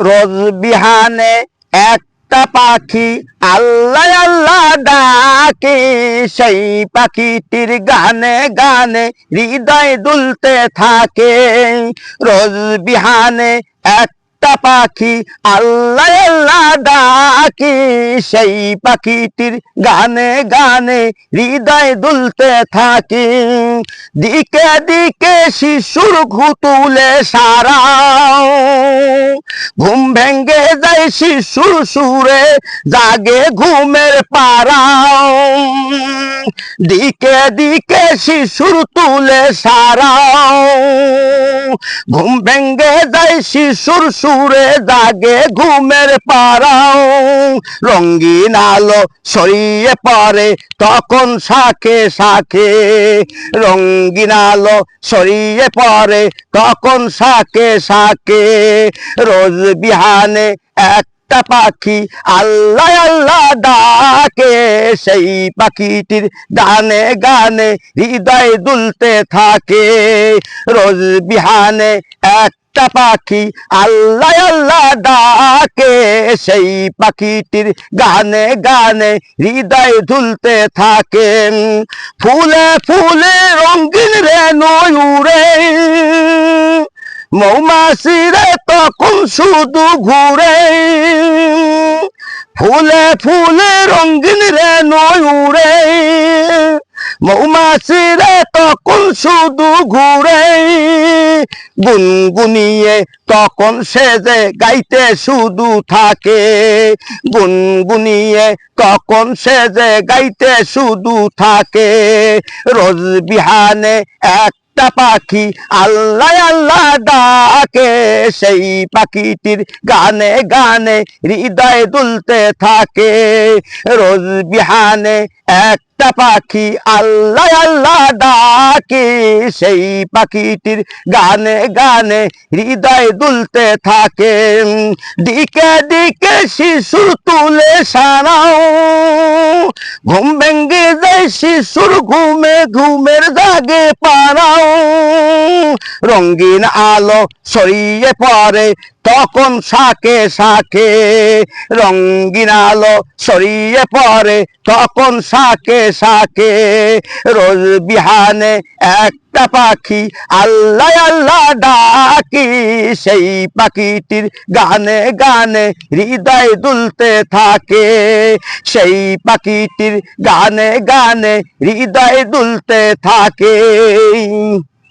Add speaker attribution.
Speaker 1: রোজ বিহানে একটা পাখি আল্লাহ আল্লাহ ডাকে, সেই পাখিটির গানে গানে হৃদয় দুলতে থাকে। রোজ বিহানে একটা পাখি আল্লাহ আল্লাহ ডাকে, সেই পাখিটির গানে গানে হৃদয় দুলতে থাকে। দিকে দিকে শিশুর ঘুতুলে সারা, ঘুম ভেঙ্গে যায় শিশুর সুরে, জাগে ঘুমের পারা। দিকে দিকে শিশুর তুলে সারা, ঘুম ভেঙ্গে যায় শিশুর সুরে, জাগে ঘুমের পারা। রঙিন আলো ছড়িয়ে পড়ে তখন শাখে শাখে, রঙিন আলো ছড়িয়ে পড়ে তখন শাখে শাখে। রোজ বিহানে একটা পাখি আল্লাহ আল্লাহ ডাকে, সেই পাখিটির গানে গানে হৃদয় দুলতে থাকে। রোজ বিহানে একটা পাখি আল্লাহ আল্লাহ ডাকে, সেই পাখিটির গানে গানে হৃদয় দুলতে থাকে। ফুলে ফুলে রঙিন রেণু উড়ে, মৌমাছিরে তখন শুধু ঘুরে। ফুলে ফুলে রঙিন রেণু উড়ে, মৌমাছিরে তখন শুধু ঘুরে। গুনগুনিয়ে তখন সেজে গাইতে শুধু থাকে, গুনগুনিয়ে তখন সেজে গাইতে শুধু থাকে। রোজ বিহানে একটা পাখি আল্লাহ আল্লাহ ডাকে, সেই পাখিটির গানে গানে হৃদয় দুলতে থাকে। রোজ বিহানে একটা পাখি আল্লাহ আল্লাহ ডাকে, সেই পাখিটির গানে গানে হৃদয় দুলতে থাকে। দিকে দিকে শিশুর তুলে সারাও, ঘুম ভেঙ্গে যায় শিশুর ঘুমে, ঘুমের জাগে পারাও। রঙিন আলো ছড়িয়ে পড়ে তখন শাখে শাখে, রঙিন আলো ছড়িয়ে পড়ে তখন শাখে শাখে। রোজ বিহানে একটা পাখি আল্লাহ আল্লাহ ডাকি, সেই পাখিটির গানে গানে হৃদয় দুলতে থাকে। সেই পাখিটির গানে গানে হৃদয় দুলতে থাকে।